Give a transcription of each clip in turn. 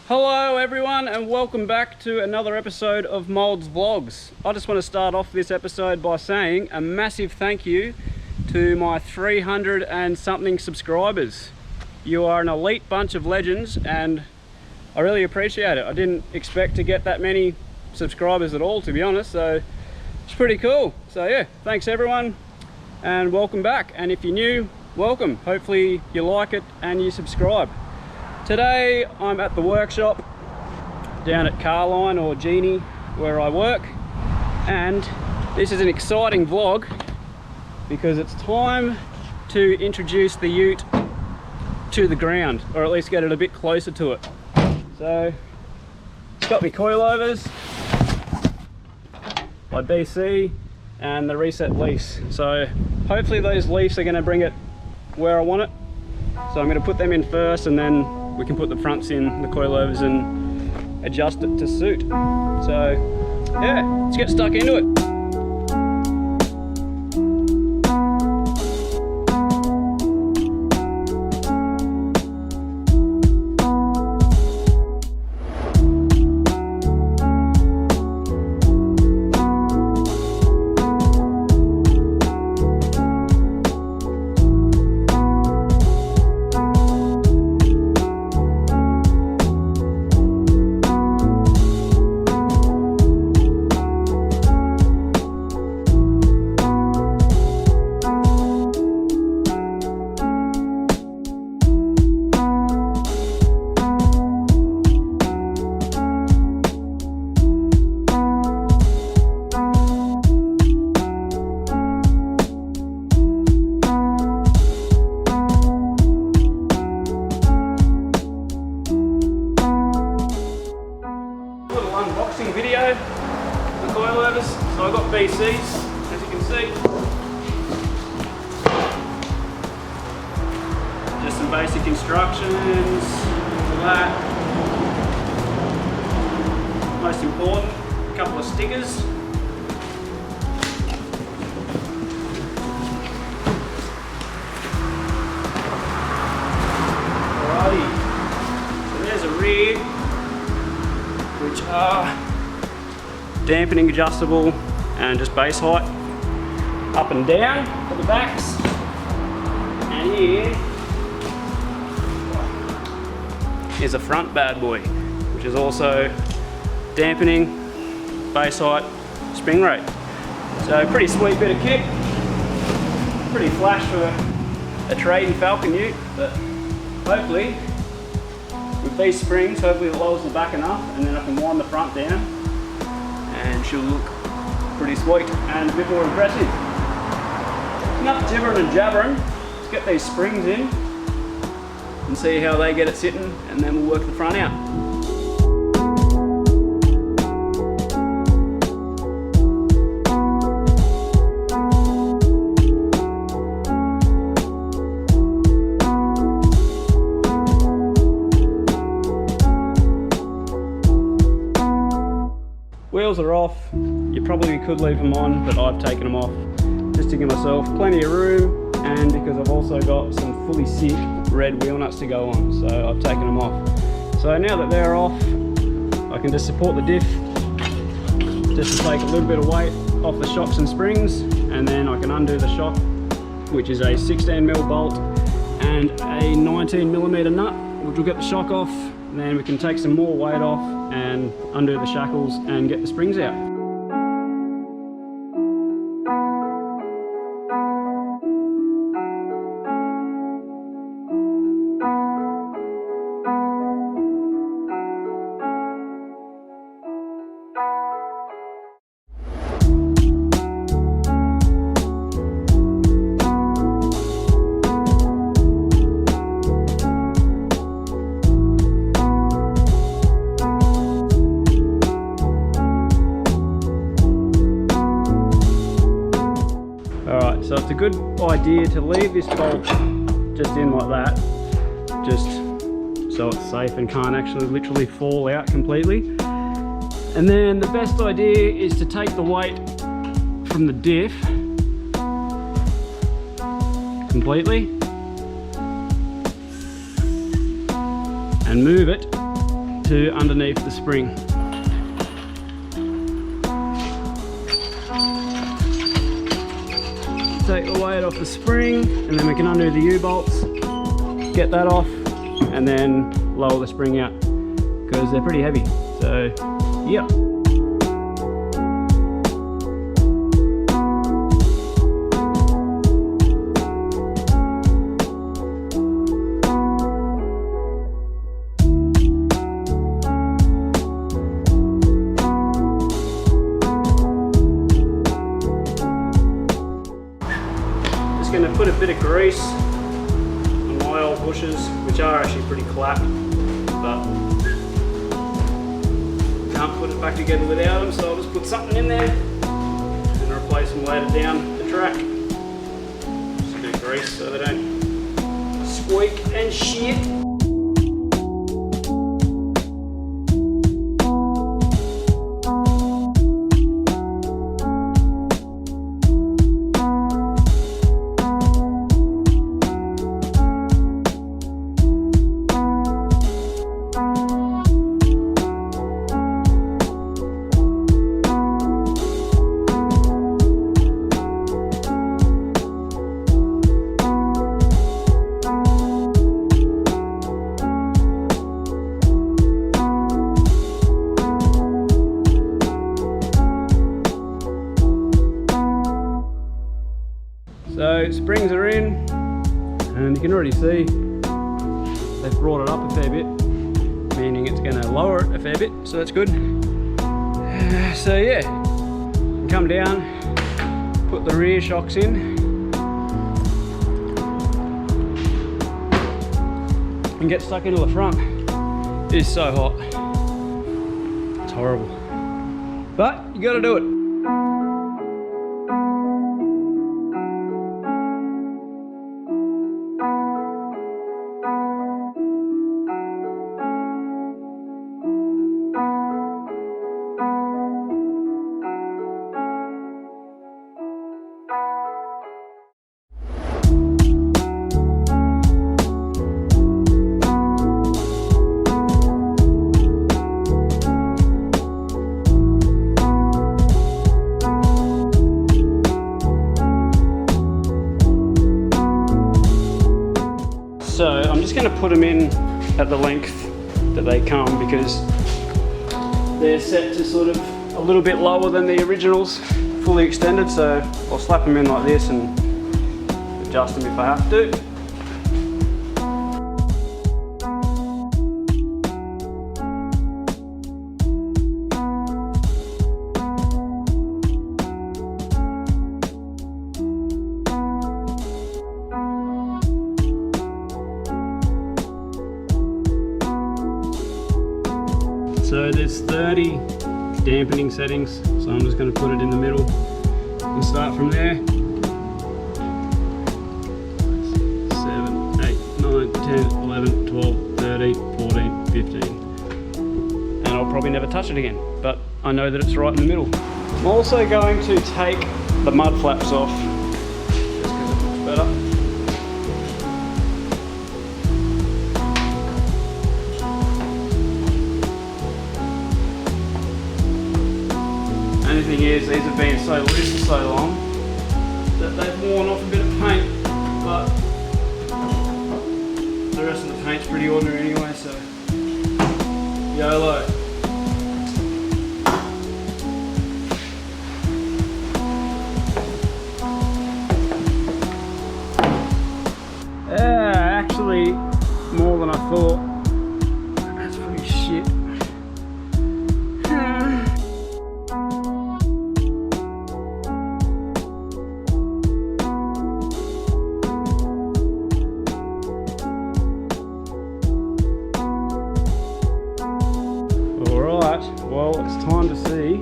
Hello everyone and welcome back to another episode of Vlogz. I just want to start off this episode by saying a massive thank you to my 300 and something subscribers. You are an elite bunch of legends and I really appreciate it. I didn't expect to get that many subscribers at all, to be honest, so it's pretty cool. So yeah, thanks everyone and welcome back. And if you're new, welcome. Hopefully you like it and you subscribe. Today I'm at the workshop down at Carline or Genie where I work, and this is an exciting vlog because it's time to introduce the ute to the ground, or at least get it a bit closer to it. So it's got me coilovers by BC and the reset leafs, so hopefully those leafs are going to bring it where I want it. So I'm going to put them in first and then we can put the fronts in, the coilovers, and adjust it to suit. So yeah, let's get stuck into it. Unboxing video for coilovers. So I've got BCs, as you can see. Just some basic instructions for that. Most important, a couple of stickers. Alrighty, so there's a rear, which are dampening adjustable and just base height up and down for the backs. And here is a front bad boy, which is also dampening, base height, spring rate. So pretty sweet bit of kit, pretty flash for a trading Falcon ute, but hopefully with these springs, hopefully it lowers the back enough, and then I can wind the front down and she'll look pretty sweet and a bit more impressive. Enough jibbering and jabbering. Let's get these springs in and see how they get it sitting, and then we'll work the front out. Wheels are off. You probably could leave them on, but I've taken them off just to give myself plenty of room, and because I've also got some fully sick red wheel nuts to go on, so I've taken them off. So now that they're off, I can just support the diff just to take a little bit of weight off the shocks and springs, and then I can undo the shock, which is a 16mm bolt and a 19mm nut, which will get the shock off. And then we can take some more weight off and undo the shackles and get the springs out. So it's a good idea to leave this bolt just in like that, just so it's safe and can't actually literally fall out completely. And then the best idea is to take the weight from the diff completely and move it to underneath the spring. Take the weight off the spring, and then we can undo the U-bolts, get that off, and then lower the spring out because they're pretty heavy. So yeah. Just going to put a bit of grease on my old bushes, which are actually pretty clapped, but can't put it back together without them, so I'll just put something in there and replace them later down the track. Just a bit of grease so they don't squeak and shit. So springs are in, and you can already see they've brought it up a fair bit, meaning it's going to lower it a fair bit, so that's good. So yeah, come down, put the rear shocks in, and get stuck into the front. It is so hot, it's horrible, but you got to do it. So I'm just going to put them in at the length that they come, because they're set to sort of a little bit lower than the originals, fully extended. So I'll slap them in like this and adjust them if I have to. So there's 30 dampening settings, so I'm just going to put it in the middle and start from there. 7, 8, 9, 10, 11, 12, 13, 14, 15. And I'll probably never touch it again, but I know that it's right in the middle. I'm also going to take the mud flaps off, just because it looks better. Only thing is, these have been so loose for so long that they've worn off a bit of paint, but the rest of the paint's pretty ordinary anyway, so YOLO. Yeah, actually more than I thought. That's pretty shit. Well, it's time to see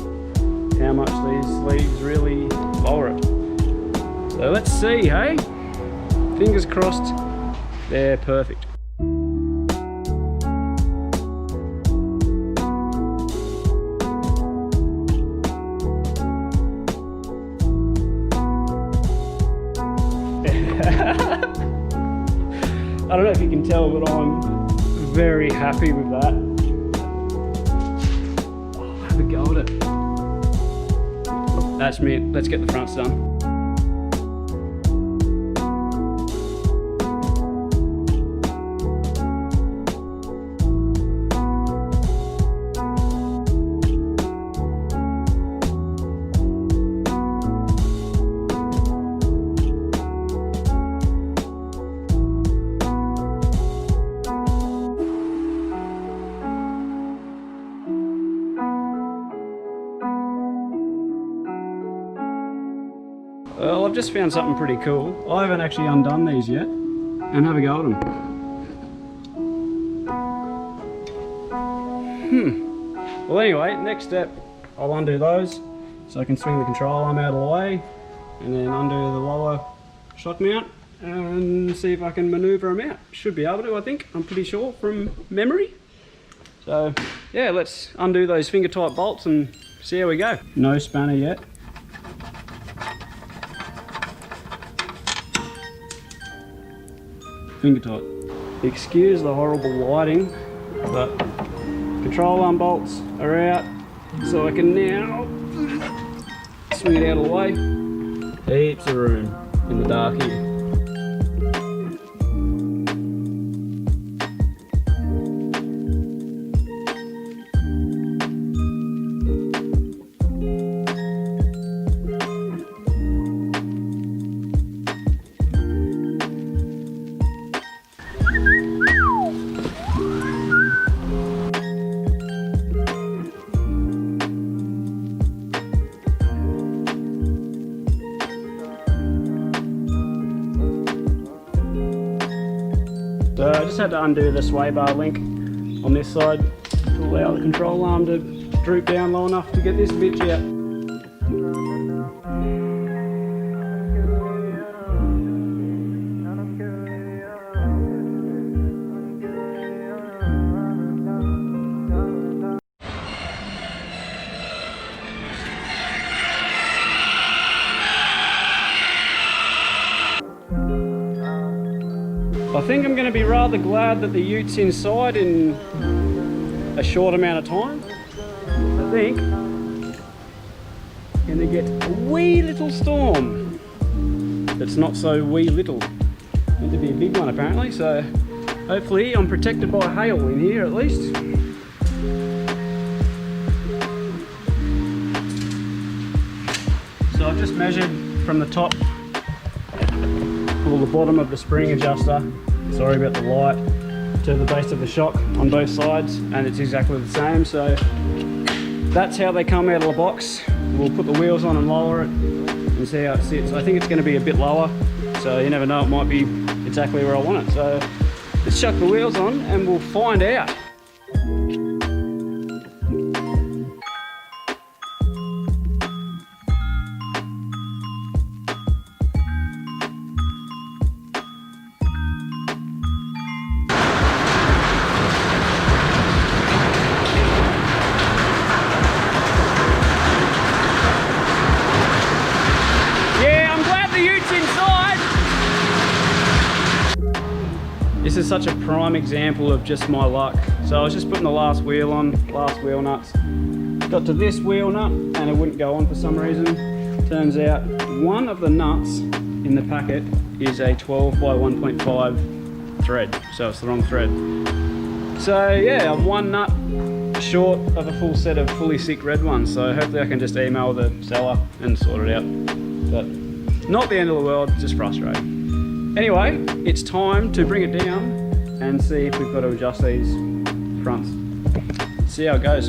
how much these sleeves really lower it. So let's see, hey? Fingers crossed, they're perfect. I don't know if you can tell, but I'm very happy with that. Have a go at it. That's me. Let's get the fronts done. Well, I've just found something pretty cool. I haven't actually undone these yet, and have a go at them. Well anyway, next step, I'll undo those so I can swing the control arm out of the way, and then undo the lower shock mount and see if I can maneuver them out. Should be able to, I think. I'm pretty sure from memory. So yeah, let's undo those finger tight bolts and see how we go. No spanner yet. Finger tight. Excuse the horrible lighting, but control arm bolts are out, so I can now swing it out of the way. Heaps of room in the dark here. So I just had to undo the sway bar link on this side to allow the control arm to droop down low enough to get this bitch out. I think I'm going to be rather glad that the ute's inside in a short amount of time. I think I'm going to get a wee little storm that's not so wee little. Meant to be a big one apparently, so hopefully I'm protected by hail in here at least. So I've just measured from the top, or the bottom of the spring adjuster, sorry about the light, to the base of the shock on both sides, and it's exactly the same. So that's how they come out of the box. We'll put the wheels on and lower it and see how it sits. I think it's going to be a bit lower, so you never know, it might be exactly where I want it. So let's chuck the wheels on and we'll find out. This is such a prime example of just my luck. So I was just putting the last wheel on, last wheel nuts. Got to this wheel nut and it wouldn't go on for some reason. Turns out one of the nuts in the packet is a 12 by 1.5 thread. So it's the wrong thread. So yeah, I'm one nut short of a full set of fully sick red ones. So hopefully I can just email the seller and sort it out. But not the end of the world, just frustrating. Anyway, it's time to bring it down and see if we've got to adjust these fronts. See how it goes.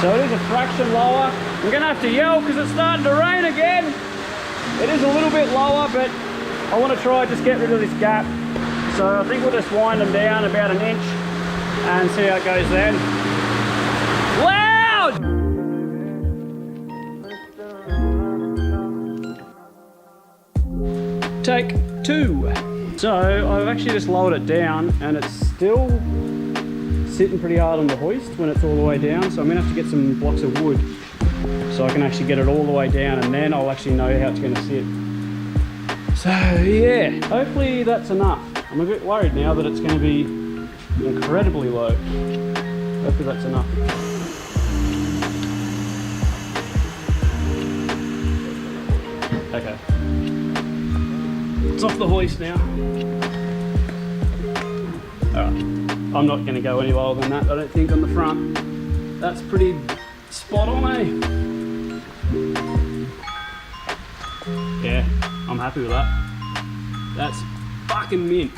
So it is a fraction lower. I'm gonna have to yell because it's starting to rain again. It is a little bit lower, but I want to try just get rid of this gap. So I think we'll just wind them down about an inch and see how it goes then. Loud! Take two. So I've actually just lowered it down and it's still sitting pretty hard on the hoist when it's all the way down. So I'm gonna have to get some blocks of wood so I can actually get it all the way down, and then I'll actually know how it's gonna sit. So yeah, hopefully that's enough. I'm a bit worried now that it's gonna be incredibly low. Hopefully that's enough. Okay. It's off the hoist now. Alright. I'm not going to go any lower than that, I don't think, on the front. That's pretty spot on, eh? Yeah, I'm happy with that. That's fucking mint.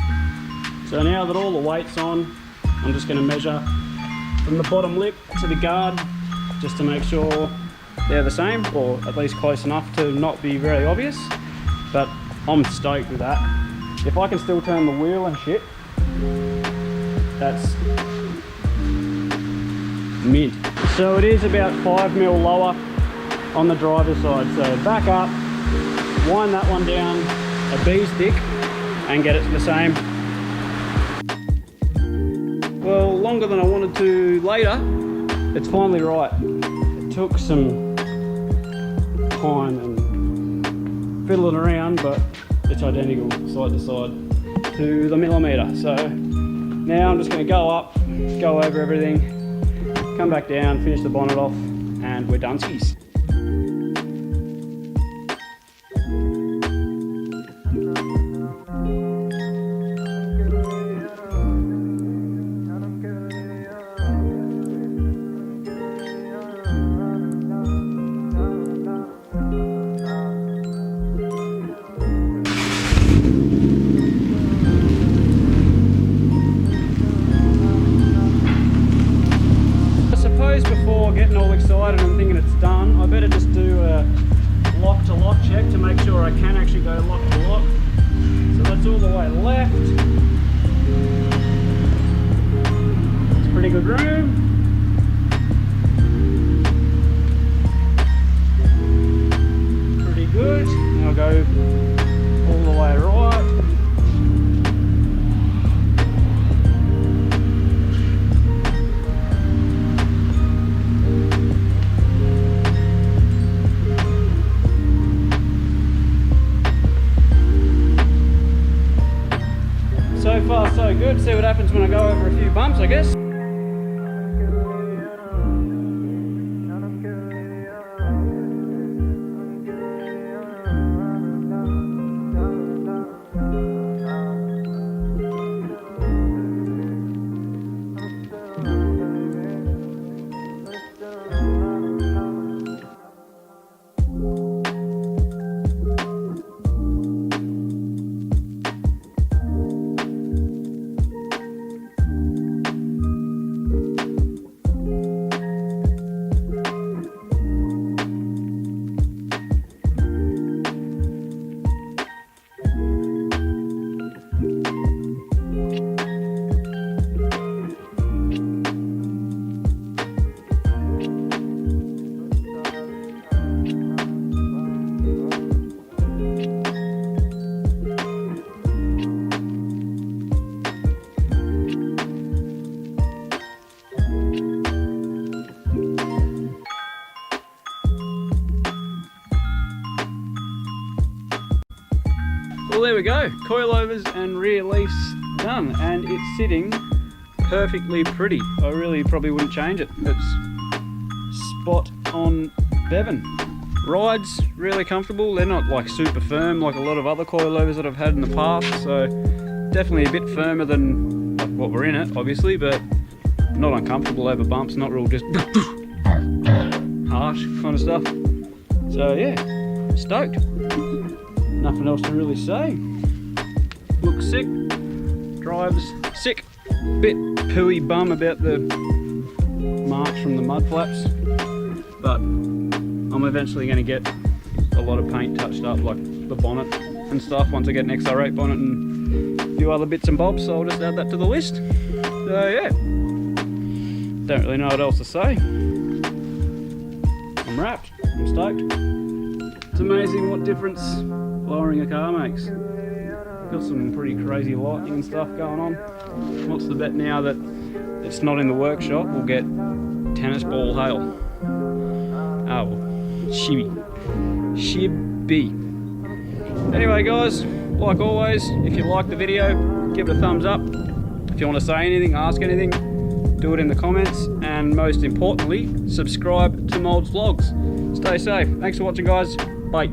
So now that all the weight's on, I'm just going to measure from the bottom lip to the guard just to make sure they're the same, or at least close enough to not be very obvious. But I'm stoked with that. If I can still turn the wheel and shit, that's mint. So it is about 5mm lower on the driver's side. So back up, wind that one down a bee's dick and get it to the same. Well, longer than I wanted to later, it's finally right. It took some time and fiddling around, but it's identical side to side to the millimetre. So now I'm just going to go up, go over everything, come back down, finish the bonnet off, and we're done skis. Before getting all excited and thinking it's done, I better just do a lock to lock check to make sure I can actually go lock to lock. So that's all the way left. It's pretty good room. Pretty good. Now I'll go all the way right. So far so good. See what happens when I go over a few bumps, I guess. Well, there we go, coilovers and rear lease done, and it's sitting perfectly pretty. I really probably wouldn't change it. It's spot on Bevan. Rides really comfortable. They're not like super firm like a lot of other coilovers that I've had in the past, so definitely a bit firmer than like what we're in it, obviously, but not uncomfortable over bumps, not real just harsh kind of stuff. So yeah, stoked. Nothing else to really say. Looks sick, drives sick. Bit pooey bum about the marks from the mud flaps, but I'm eventually going to get a lot of paint touched up, like the bonnet and stuff, once I get an XR8 bonnet and a few other bits and bobs, so I'll just add that to the list. So yeah, don't really know what else to say. I'm wrapped, I'm stoked. It's amazing what difference lowering a car makes. Got some pretty crazy lighting and stuff going on. What's the bet now that it's not in the workshop? We'll get tennis ball hail. Oh, shibby. Anyway guys, like always, if you like the video, give it a thumbs up. If If you want to say anything, ask anything, do it in the comments, and most importantly, subscribe to Vlogz. Stay safe. Thanks for watching, guys. Bye.